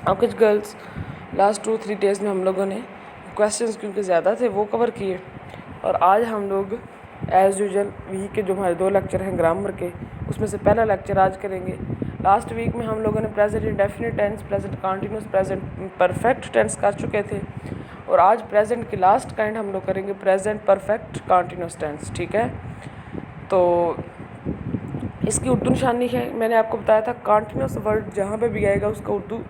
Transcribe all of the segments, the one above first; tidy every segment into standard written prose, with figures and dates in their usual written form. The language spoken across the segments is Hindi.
और कुछ गर्ल्स लास्ट 2-3 डेज़ में हम लोगों ने क्वेश्चंस क्योंकि ज़्यादा थे वो कवर किए। और आज हम लोग एज़ यूजुअल वीक के जो हमारे 2 लेक्चर हैं ग्रामर के, उसमें से पहला लेक्चर आज करेंगे। लास्ट वीक में हम लोगों ने present indefinite tense, present continuous, present perfect tense कर चुके थे। और आज प्रेजेंट की लास्ट काइंड हम लोग करेंगे प्रेजेंट परफेक्ट कंटिन्यूस टेंस। ठीक है, तो इसकी उर्दू निशानी है, मैंने आपको बताया था कंटिन्यूस वर्ड जहाँ पे भी आएगा उसका उर्दू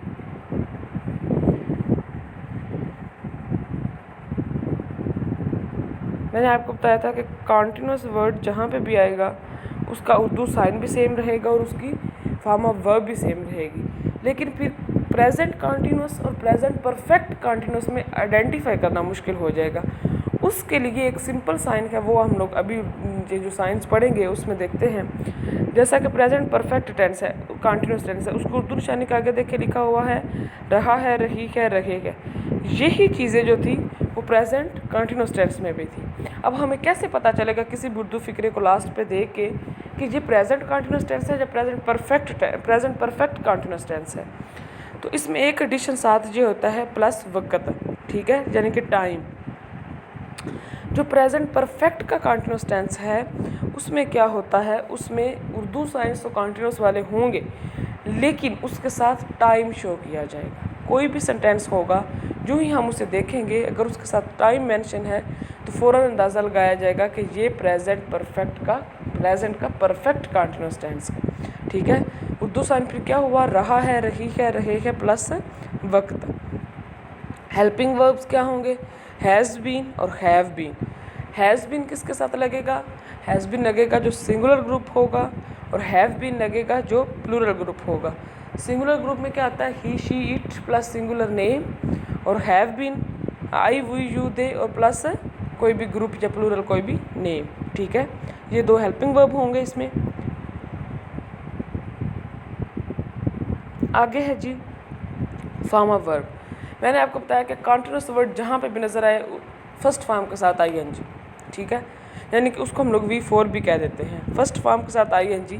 मैंने आपको बताया था कि कंटिन्यूस वर्ड जहाँ पे भी आएगा उसका उर्दू साइन भी सेम रहेगा और उसकी फॉर्म ऑफ वर्ब भी सेम रहेगी। लेकिन फिर प्रेजेंट कंटिन्यूस और प्रेजेंट परफेक्ट कंटिन्यूस में आइडेंटिफाई करना मुश्किल हो जाएगा। उसके लिए एक सिंपल साइन है, वो हम लोग अभी जो साइंस पढ़ेंगे उसमें देखते हैं। जैसा कि प्रेजेंट परफेक्ट टेंस है, कंटिन्यूस टेंस है, उसको उर्दू निशानी के आगे देखिए लिखा हुआ है रहा है, रही है, रहेगा। यही चीज़ें जो थी वो प्रेजेंट कंटिन्यूस टेंस में भी थी। अब हमें कैसे पता चलेगा किसी भी उर्दू फिक्रे को लास्ट पे देख के कि ये प्रेजेंट कंटिन्यूस टेंस है या प्रेजेंट परफेक्ट कंटिन्यूस टेंस है? तो इसमें एक एडिशन साथ ये होता है प्लस वक़्त। ठीक है, यानी कि टाइम। जो प्रेजेंट परफेक्ट का कंटिन्यूस टेंस है उसमें क्या होता है, उसमें उर्दू साइंस तो कंटिन्यूस वाले होंगे लेकिन उसके साथ टाइम शो किया जाएगा। कोई भी सेंटेंस होगा जो ही हम उसे देखेंगे अगर उसके साथ टाइम मेंशन है तो फ़ौरन अंदाज़ा लगाया जाएगा कि ये प्रेजेंट का परफेक्ट कंटिन्यूस टेंस है। ठीक है, उर्दू साइन फिर क्या हुआ, रहा है, रही है, रहे है प्लस वक्त। हेल्पिंग वर्ब्स क्या होंगे, हैज़ बीन और हैव बीन। हैज़ बीन किसके साथ लगेगा, हैज़ बीन लगेगा जो सिंगुलर ग्रुप होगा और हैव बीन लगेगा जो प्लूरल ग्रुप होगा। सिंगुलर ग्रुप में क्या आता है, he, she, it plus singular name, और have been I, we, you, they और प्लस कोई भी ग्रुप या प्लूरल कोई भी नेम। ठीक है, ये 2 हेल्पिंग वर्ब होंगे इसमें। आगे है जी फॉर्म ऑफ वर्ब। मैंने आपको बताया कि कंटिन्यूस वर्ड जहाँ पे भी नज़र आए फर्स्ट फॉर्म के साथ ING। ठीक है, यानी कि उसको हम लोग V4 भी कह देते हैं। फर्स्ट फॉर्म के साथ ING,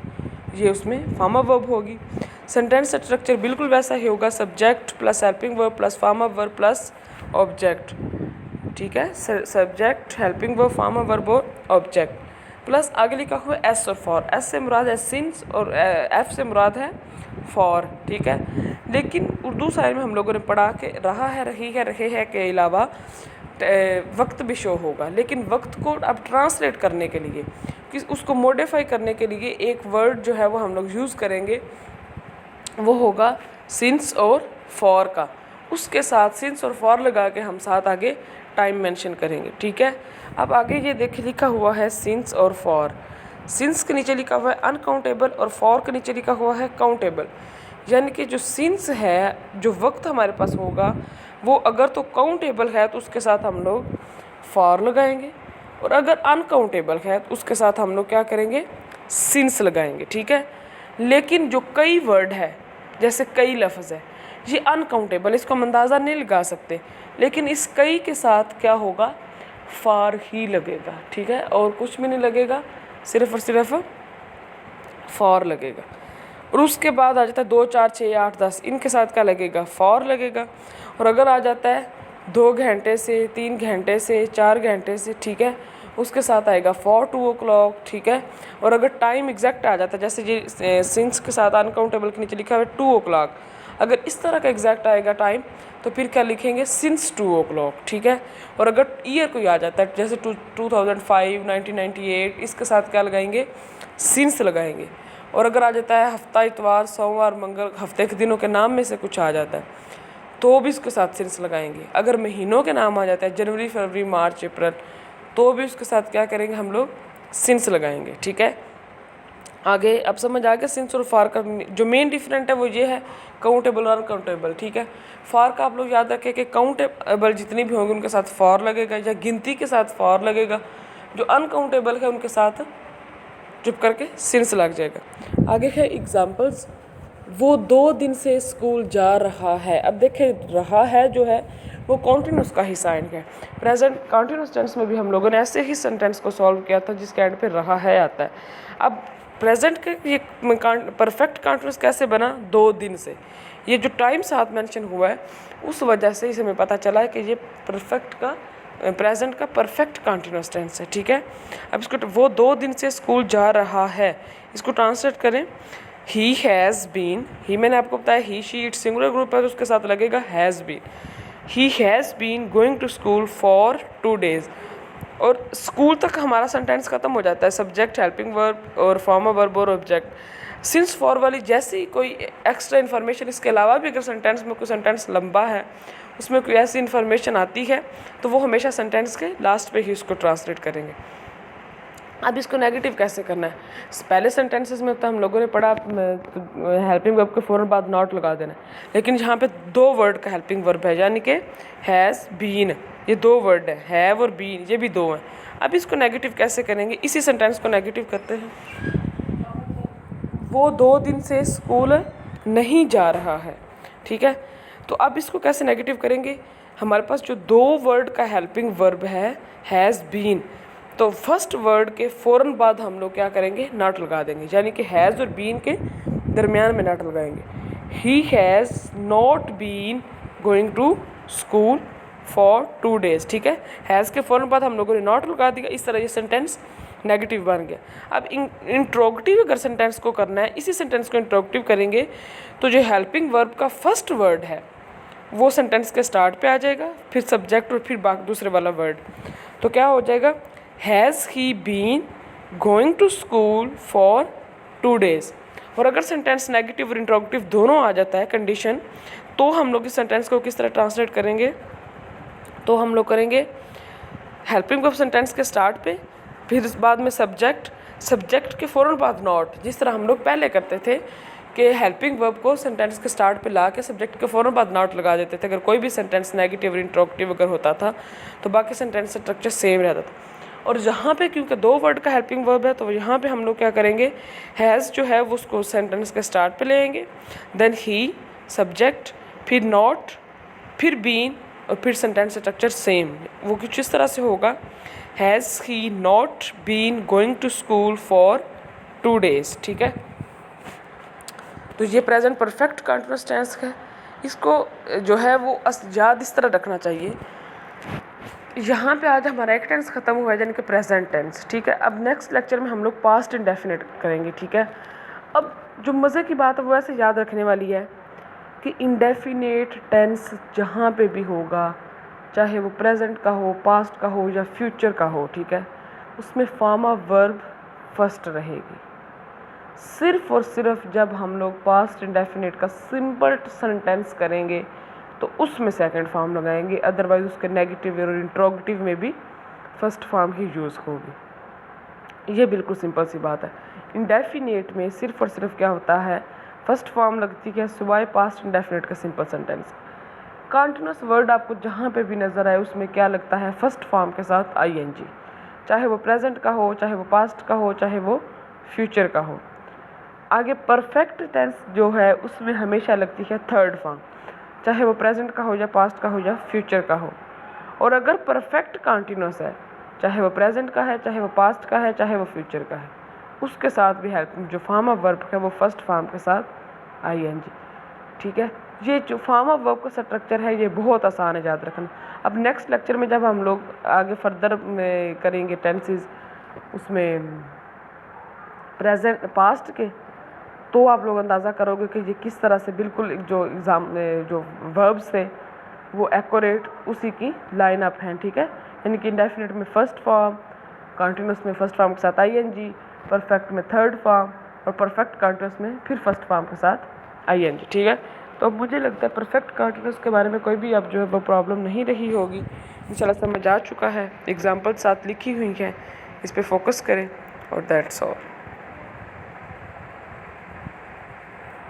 ये उसमें फॉर्म ऑफ वर्ब होगी। सेंटेंस स्ट्रक्चर बिल्कुल वैसा ही होगा, subject plus helping verb plus form of verb plus object. ठीक है, subject, helping verb, form of verb और ऑब्जेक्ट प्लस आगे लिखा हुआ एस और फॉर। एस से मुराद है सिंस और एफ से मुराद है फॉर। ठीक है, लेकिन उर्दू साइड में हम लोगों ने पढ़ा कि रहा है, रही है, रहे है के अलावा वक्त भी शो होगा। लेकिन वक्त को अब ट्रांसलेट करने के लिए, कि उसको मॉडिफाई करने के लिए एक वर्ड जो है वो हम लोग यूज़ करेंगे, वो होगा सिंस और फॉर का। उसके साथ सिंस और फॉर लगा के हम साथ आगे टाइम मेंशन करेंगे। ठीक है, अब आगे ये देखिए लिखा हुआ है सिंस और फॉर। सिंस के नीचे लिखा हुआ है अनकाउंटेबल और फॉर के नीचे लिखा हुआ है काउंटेबल। यानी कि जो सिंस है, जो वक्त हमारे पास होगा वो अगर तो काउंटेबल है तो उसके साथ हम लोग फॉर लगाएंगे, और अगर अनकाउंटेबल है तो उसके साथ हम लोग क्या करेंगे, सिंस लगाएंगे। ठीक है, लेकिन जो कई वर्ड है जैसे कई लफ्ज़ है ये अनकाउंटेबल, इसको हम अंदाज़ा नहीं लगा सकते, लेकिन इस कई के साथ क्या होगा, फार ही लगेगा। ठीक है, और कुछ भी नहीं लगेगा, सिर्फ और सिर्फ फॉर लगेगा। और उसके बाद आ जाता है 2, 4, 6, 8, 10, इनके साथ क्या लगेगा, फॉर लगेगा। और अगर आ जाता है 2 घंटे से, 3 घंटे से, 4 घंटे से, ठीक है, उसके साथ आएगा फॉर 2 o'clock। ठीक है, और अगर टाइम एग्जैक्ट आ जाता है जैसे ये सिंस के साथ अनकाउंटेबल के नीचे लिखा हुआ है 2 o'clock, अगर इस तरह का एग्जैक्ट आएगा टाइम तो फिर क्या लिखेंगे, सिंस 2 o'clock। ठीक है, और अगर ईयर कोई आ जाता है जैसे 2005, 1998, इसके साथ क्या लगाएंगे, सिंस लगाएंगे। और अगर आ जाता है हफ्ता, इतवार, सोमवार, मंगल, हफ्ते के दिनों के नाम में से कुछ आ जाता है तो भी उसके साथ सिंस लगाएंगे। अगर महीनों के नाम आ जाता है जनवरी, फरवरी, मार्च, अप्रैल, तो भी उसके साथ क्या करेंगे, हम लोग सिंस लगाएंगे। ठीक है, आगे अब समझ आ गया सिंस और फार का जो मेन डिफरेंट है वो ये है, काउंटेबल और अनकाउंटेबल। ठीक है, फार का आप लोग याद रखें कि काउंटेबल जितनी भी होंगे उनके साथ फॉर लगेगा या गिनती के साथ फॉर लगेगा, जो अनकाउंटेबल है उनके साथ चुप करके सिंस लग जाएगा। आगे है एग्जाम्पल्स। वो 2 दिन से स्कूल जा रहा है। अब देखें, रहा है जो है वो कॉन्टिन्यूस का ही साइन है। प्रेजेंट कॉन्टिन्यूस टेंस में भी हम लोगों ने ऐसे ही सेंटेंस को सॉल्व किया था जिसके एंड पे रहा है आता है। अब प्रेजेंट के ये परफेक्ट कंटिन्यूस कैसे बना, 2 दिन से। ये जो टाइम साथ मेंशन हुआ है उस वजह से इसे हमें पता चला है कि ये प्रेजेंट का परफेक्ट कंटिन्यूस टेंस है, ठीक है। अब इसको वो 2 दिन से स्कूल जा रहा है, इसको ट्रांसलेट करें। ही हैज़ बीन, ही मैंने आपको बताया he she it singular group है तो उसके साथ लगेगा has been. He has been going to school for 2 days। और स्कूल तक हमारा सेंटेंस खत्म हो जाता है, सब्जेक्ट, हेल्पिंग वर्ब और फॉर्मर वर्ब और ऑब्जेक्ट। सिंस फॉर वाली जैसे ही कोई एक्स्ट्रा इन्फॉर्मेशन इसके अलावा भी अगर सेंटेंस में कोई सेंटेंस लंबा है, उसमें कोई ऐसी इन्फॉर्मेशन आती है तो वो हमेशा सेंटेंस के लास्ट पे ही उसको ट्रांसलेट करेंगे। अब इसको नेगेटिव कैसे करना है, पहले सेंटेंसेस में तो हम लोगों ने पढ़ा हेल्पिंग वर्ब के फ़ौरन बाद नॉट लगा देना है, लेकिन यहाँ पे 2 वर्ड का हेल्पिंग वर्ब है, यानी कि हैज़ बीन, ये 2 वर्ड है, हैव और बीन ये भी 2 हैं। अब इसको नेगेटिव कैसे करेंगे, इसी सेंटेंस को नेगेटिव करते हैं। वो 2 दिन से स्कूल नहीं जा रहा है, ठीक है। तो अब इसको कैसे नेगेटिव करेंगे, हमारे पास जो 2 वर्ड का हेल्पिंग वर्ब है हैज़ बीन, तो फर्स्ट वर्ड के फ़ौरन बाद हम लोग क्या करेंगे, नॉट लगा देंगे, यानी कि हैज़ और बीन के दरमियान में नॉट लगाएंगे। He has not been going to school for 2 days, ठीक है। हैज़ के फ़ौरन बाद हम लोगों ने नॉट लगा दिया, इस तरह ये सेंटेंस नेगेटिव बन गया। अब इंट्रोगेटिव अगर सेंटेंस को करना है, इसी सेंटेंस को इंट्रोगेटिव करेंगे तो जो हेल्पिंग वर्ब का फर्स्ट वर्ड है वो सेंटेंस के स्टार्ट पे आ जाएगा, फिर सब्जेक्ट और फिर बाकी दूसरे वाला वर्ड। तो क्या हो जाएगा, has he been going to school for 2 days। और अगर सेंटेंस नेगेटिव और इंट्रोगेटिव दोनों आ जाता है कंडीशन, तो हम लोग इस सेंटेंस को किस तरह ट्रांसलेट करेंगे, तो हम लोग करेंगे हेल्पिंग वर्ब सेंटेंस के स्टार्ट पे, फिर बाद में सब्जेक्ट के फ़ौरन बाद नॉट, जिस तरह हम लोग पहले करते थे कि हेल्पिंग वर्ब को सेंटेंस के स्टार्ट पे ला के सब्जेक्ट के फ़ौरन बाद नॉट लगा देते थे। अगर कोई भी सेंटेंस नेगेटिव और इंट्रोगेटिव अगर होता था तो बाकी सेंटेंस स्ट्रक्चर सेम रहता था। और यहाँ पे क्योंकि 2 वर्ड का हेल्पिंग वर्ब है तो यहाँ पे हम लोग क्या करेंगे, हैज़ जो है वो उसको सेंटेंस के स्टार्ट पे लेंगे, देन ही सब्जेक्ट, फिर नॉट, फिर बीन और फिर सेंटेंस स्ट्रक्चर सेम। वो कुछ इस तरह से होगा, has he not been going to school for 2 days, ठीक है। तो ये प्रेजेंट परफेक्ट कंटिन्यूअस टेंस है, इसको जो है वो याद इस तरह रखना चाहिए। यहाँ पे आज हमारा एक टेंस ख़त्म हुआ है यानी कि प्रेजेंट टेंस, ठीक है। अब नेक्स्ट लेक्चर में हम लोग पास्ट इंडेफिनिट करेंगे, ठीक है। अब जो मज़े की बात है वो ऐसे याद रखने वाली है कि इंडेफिनेट टेंस जहाँ पे भी होगा, चाहे वो प्रेजेंट का हो, पास्ट का हो या फ्यूचर का हो, ठीक है, उसमें फॉर्म ऑफ वर्ब फर्स्ट रहेगी। सिर्फ और सिर्फ जब हम लोग पास्ट इंडेफिनिट का सिंपल सेंटेंस करेंगे तो उसमें सेकंड फॉर्म लगाएंगे, अदरवाइज उसके नेगेटिव और इंट्रोगेटिव में भी फर्स्ट फॉर्म ही यूज़ होगी। ये बिल्कुल सिंपल सी बात है। इंडेफिनेट में सिर्फ और सिर्फ क्या होता है, फर्स्ट फॉर्म लगती है सिवाय पास्ट इंडेफिनिट का सिंपल सेंटेंस। कंटिन्यूअस वर्ड आपको जहाँ पे भी नज़र आए उसमें क्या लगता है, फर्स्ट फॉर्म के साथ आईएनजी, चाहे वो प्रेजेंट का हो, चाहे वो पास्ट का हो, चाहे वो फ्यूचर का हो। आगे परफेक्ट टेंस जो है उसमें हमेशा लगती है थर्ड फॉर्म, चाहे वो प्रेजेंट का हो या पास्ट का हो या फ्यूचर का हो। और अगर परफेक्ट कंटिन्यूअस है, चाहे वो प्रेजेंट का है, चाहे वो पास्ट का है, चाहे वो फ्यूचर का है, उसके साथ भी हेल्पिंग जो फॉर्म ऑफ वर्ब है वो फर्स्ट फॉर्म के साथ आईएनजी, ठीक है। ये जो फॉर्म ऑफ वर्ब का स्ट्रक्चर है ये बहुत आसान है याद रखना। अब नेक्स्ट लेक्चर में जब हम लोग आगे फर्दर में करेंगे टेंसेस उसमें प्रेजेंट पास्ट के, तो आप लोग अंदाज़ा करोगे कि ये किस तरह से बिल्कुल जो वर्ब्स थे वो एक्यूरेट उसी की लाइन अप हैं, ठीक है। यानी कि इंडेफिनिट में फर्स्ट फॉर्म, कंटिन्यूअस में फर्स्ट फॉर्म के साथ आईएनजी, परफेक्ट में थर्ड फॉर्म और परफेक्ट कंटिन्यूअस में फिर फर्स्ट फॉर्म के साथ आईएनजी, ठीक है। तो अब मुझे लगता है परफेक्ट कंटिन्यूअस के बारे में कोई भी अब जो है वो प्रॉब्लम नहीं रही होगी, इंशाल्लाह समझ आ चुका है, एग्जाम्पल साथ लिखी हुई हैं, इस पर फोकस करें और दैट्स ऑल।